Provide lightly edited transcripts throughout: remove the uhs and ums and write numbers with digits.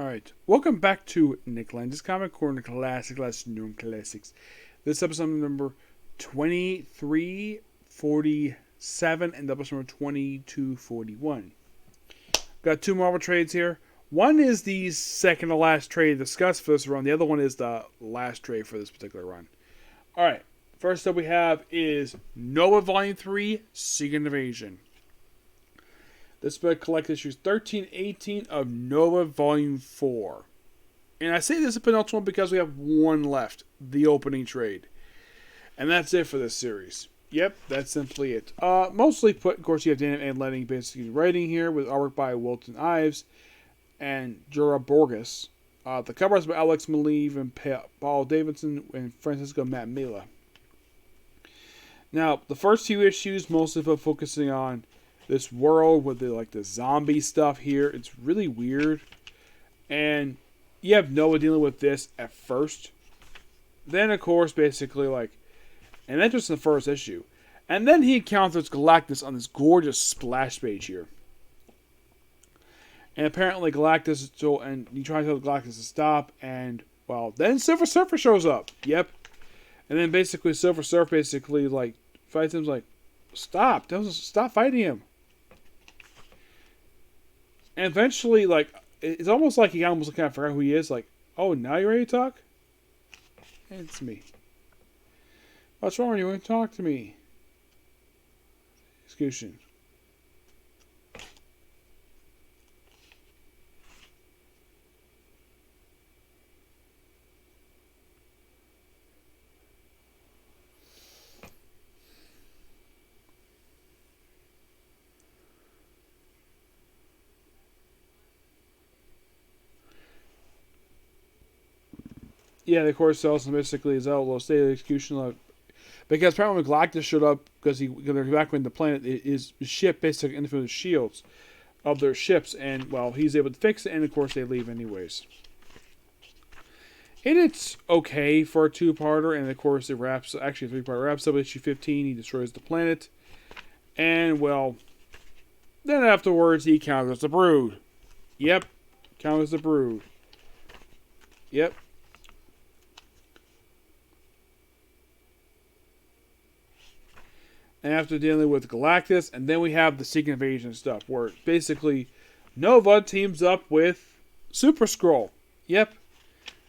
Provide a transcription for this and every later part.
Alright, welcome back to Nick Lenz's Comic Corner Classic Less Known Classics. This episode number 2347 and episode number 2241. Got two Marvel trades here. One is the second to last trade discussed for this run. The other one is the last trade for this particular run. Alright, first up we have is Nova Volume 3, Secret Invasion. This book collects issues 13 18 of Nova Volume 4. And I say this is a penultimate because we have one left, the opening trade. And that's it for this series. Yep, that's simply it. Mostly put, of course, you have Dan and Lenny basically writing here with artwork by Wilton Ives and Jura Borges. The cover is by Alex Maleev and Paul Davidson and Francisco Matt Mela. Now, the first two issues mostly focusing on this world with the zombie stuff here. It's really weird. And you have Noah dealing with this at first. Then, of course, basically, and that's just in the first issue. And then he encounters Galactus on this gorgeous splash page here. And apparently Galactus, and he tries to tell Galactus to stop, and, well, then Silver Surfer shows up. Yep. And then basically Silver Surfer fights him, stop. Stop fighting him. And eventually, it's almost like he almost kind of forgot who he is. Oh, now you ready to talk? It's me. What's wrong with you? Want to talk to me? Execution. Yeah, of course, also basically is outlaw state of execution. Because apparently when Galactus showed up, because they're evacuating the planet, his ship basically interfered with the shields of their ships, and, well, he's able to fix it, and of course they leave anyways. And it's okay for a two-parter, and of course it wraps, actually a three-part wraps up with issue 15, he destroys the planet, and, well, then afterwards he counters the Brood. Yep, counters the Brood. Yep. And after dealing with Galactus, and then we have the Secret Invasion stuff, where basically Nova teams up with Super Skrull. Yep.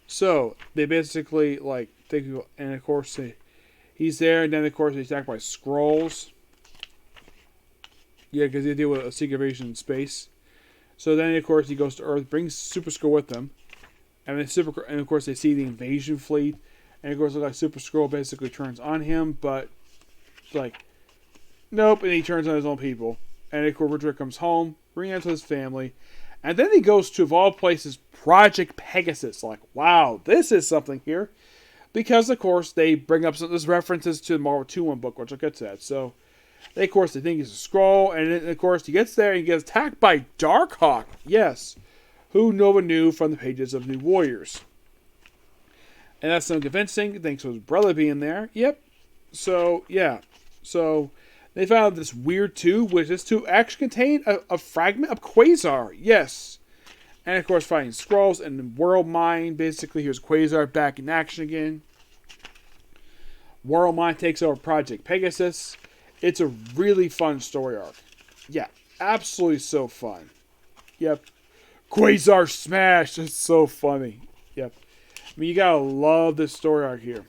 So they basically and of course he's there, and then of course he's attacked by Skrulls. Yeah, because they deal with a Secret Invasion in space. So then of course he goes to Earth, brings Super Skrull with him, and of course they see the invasion fleet, and of course Super Skrull basically turns on him, but nope, and he turns on his own people. And of course, Richard comes home, bringing him to his family. And then he goes to, of all places, Project Pegasus. Wow, this is something here. Because, of course, they bring up some of those references to the Marvel 2-1 book, which I'll get to that. So, they think he's a Skrull. And then, of course, he gets there and he gets attacked by Darkhawk. Yes. Who Nova knew from the pages of New Warriors. And that's so convincing, thanks to his brother being there. Yep. So, yeah. So they found this weird tube, which this tube actually contained a fragment of Quasar. Yes. And of course, fighting Skrulls and World Mind. Basically, here's Quasar back in action again. World Mind takes over Project Pegasus. It's a really fun story arc. Yeah, absolutely so fun. Yep. Quasar smash. It's so funny. Yep. I mean, you gotta love this story arc here.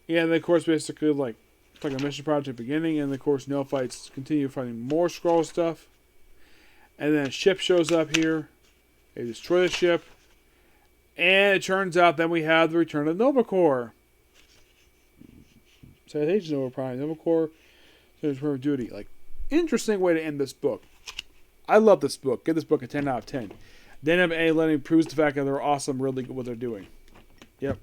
Yeah, and then of course, basically, it's like a mission project beginning, and of course, no fights continue fighting more Skrull stuff. And then a ship shows up here. They destroy the ship. And it turns out then we have the return of Nova Corps. Citation Nova Prime. Nova Corps, return of duty. Interesting way to end this book. I love this book. Give this book a 10 out of 10. Then A. Lenny proves the fact that they're awesome, really good what they're doing. Yep.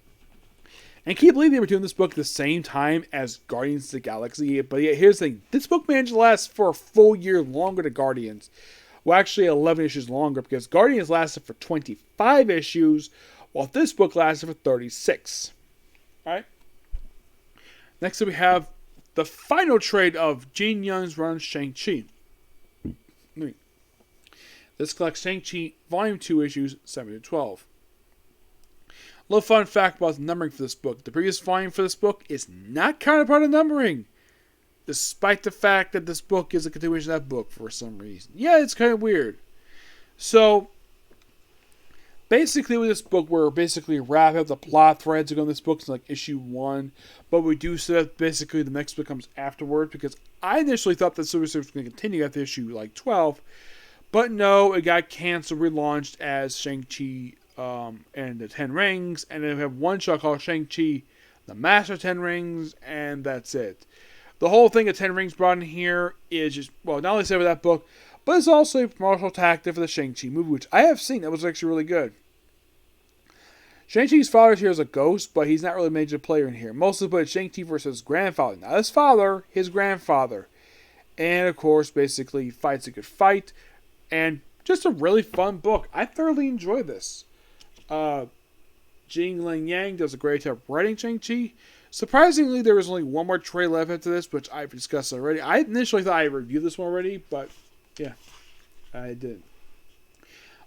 And keep believing they were doing this book at the same time as Guardians of the Galaxy. But yeah, here's the thing. This book managed to last for a full year longer than Guardians. Well, actually 11 issues longer, because Guardians lasted for 25 issues, while this book lasted for 36. Alright? Next up we have the final trade of Gene Young's run Shang-Chi. This collects Shang-Chi Volume 2 issues 7 to 12. A little fun fact about the numbering for this book. The previous volume for this book is not counted part of numbering, despite the fact that this book is a continuation of that book for some reason. Yeah, it's kind of weird. So, basically with this book, we're basically wrapping up the plot threads that go in this book. It's like issue 1. But we do so that basically the next book comes afterward, because I initially thought that Silver Surfer was going to continue after issue like 12. But no, it got canceled, relaunched as Shang-Chi and the Ten Rings. And then we have one shot called Shang-Chi, the Master of Ten Rings, and that's it. The whole thing of Ten Rings brought in here is just, well, not only said with that book, but it's also a promotional tactic for the Shang-Chi movie, which I have seen. That was actually really good. Shang-Chi's father here is a ghost, but he's not really a major player in here. Mostly put Shang-Chi versus his grandfather. Not his father, his grandfather. And, of course, basically fights a good fight. And just a really fun book. I thoroughly enjoy this. Jing Ling Yang does a great job writing Shang-Chi. Surprisingly, there was only one more trade left after this, which I've discussed already. I initially thought I reviewed this one already, but yeah, I did.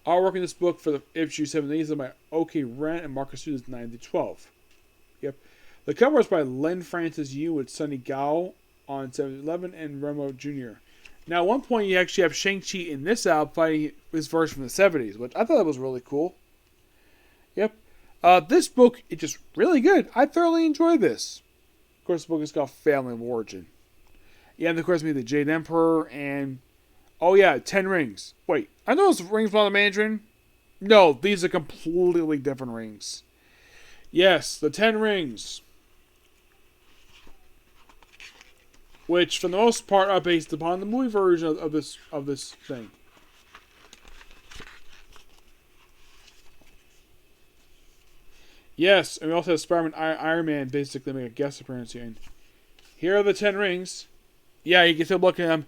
Artwork in this book for the issue 7 is by OK Ren and Marcus Students 9 to 12. Yep. The cover is by Len Francis Yu with Sonny Gao on 7-11 and Remo Jr. Now, at one point, you actually have Shang-Chi in this album fighting his version from the 70s, which I thought that was really cool. Yep. This book is just really good. I thoroughly enjoyed this. Of course, the book is called Family of Origin. Yeah, and of course, we have the Jade Emperor and... Oh, yeah, 10 rings. Wait, are those rings from the Mandarin? No, these are completely different rings. Yes, the 10 rings. Which, for the most part, are based upon the movie version of this thing. Yes, and we also have Spider-Man Iron Man basically make a guest appearance here. And here are the 10 rings. Yeah, you can still look at them.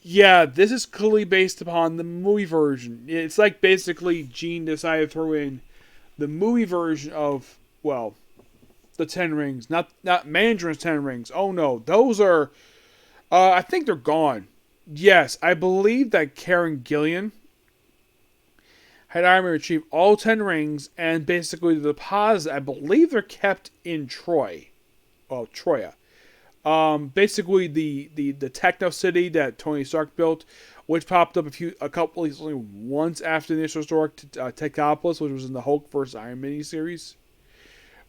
Yeah, this is clearly based upon the movie version. It's like basically Gene decided to throw in the movie version of, well, the 10 rings. Not Mandarin's 10 rings. Oh no, those are, I think they're gone. Yes, I believe that Karen Gillian had Iron Man retrieve all 10 rings, and basically the deposit, I believe they're kept in Troy. Well, Troya. Basically the Techno City that Tony Stark built, which popped up only once after the initial story to Technopolis, which was in the Hulk vs. Iron miniseries,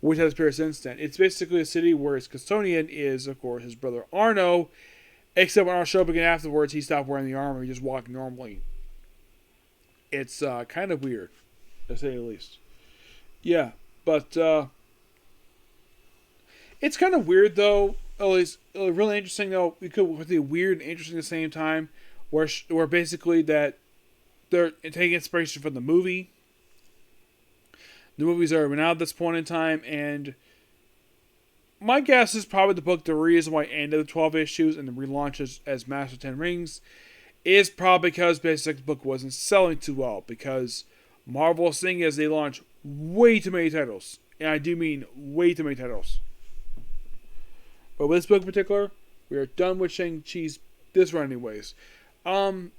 which has appeared since then. It's basically a city where its custodian is, of course, his brother Arno, except when Arno showed up again afterwards, he stopped wearing the armor, he just walked normally. It's kind of weird, to say the least. Yeah, but it's kind of weird though. It's really interesting though. It could be weird and interesting at the same time, where basically that they're taking inspiration from the movie. The movies are been out at this point in time, and my guess is probably the reason why it ended the 12 issues and the relaunch as Master of 10 Rings is probably because basically the book wasn't selling too well, because Marvel is seeing as they launch way too many titles, and I do mean way too many titles. But with this book in particular, we are done with Shang-Chi's this run anyways. You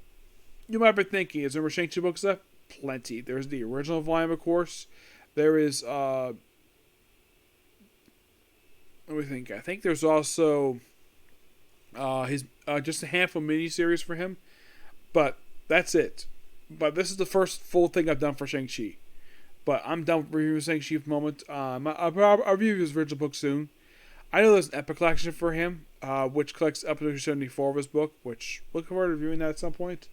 might be thinking, is there more Shang-Chi books left? Plenty. There's the original volume, of course. There is, let me think. I think there's also his just a handful of miniseries for him. But that's it. But this is the first full thing I've done for Shang-Chi. But I'm done with reviewing Shang-Chi for the moment. I'll review his original book soon. I know there's an Epic collection for him, which collects up to 74 of his book, which look forward to reviewing that at some point.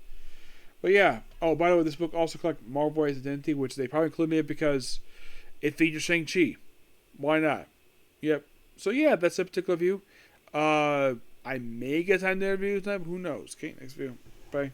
But yeah. Oh, by the way, this book also collects Marvel Identity, which they probably included it because it features Shang-Chi. Why not? Yep. So yeah, that's a particular view. I may get time to review time. Who knows? Okay, next video. Bye.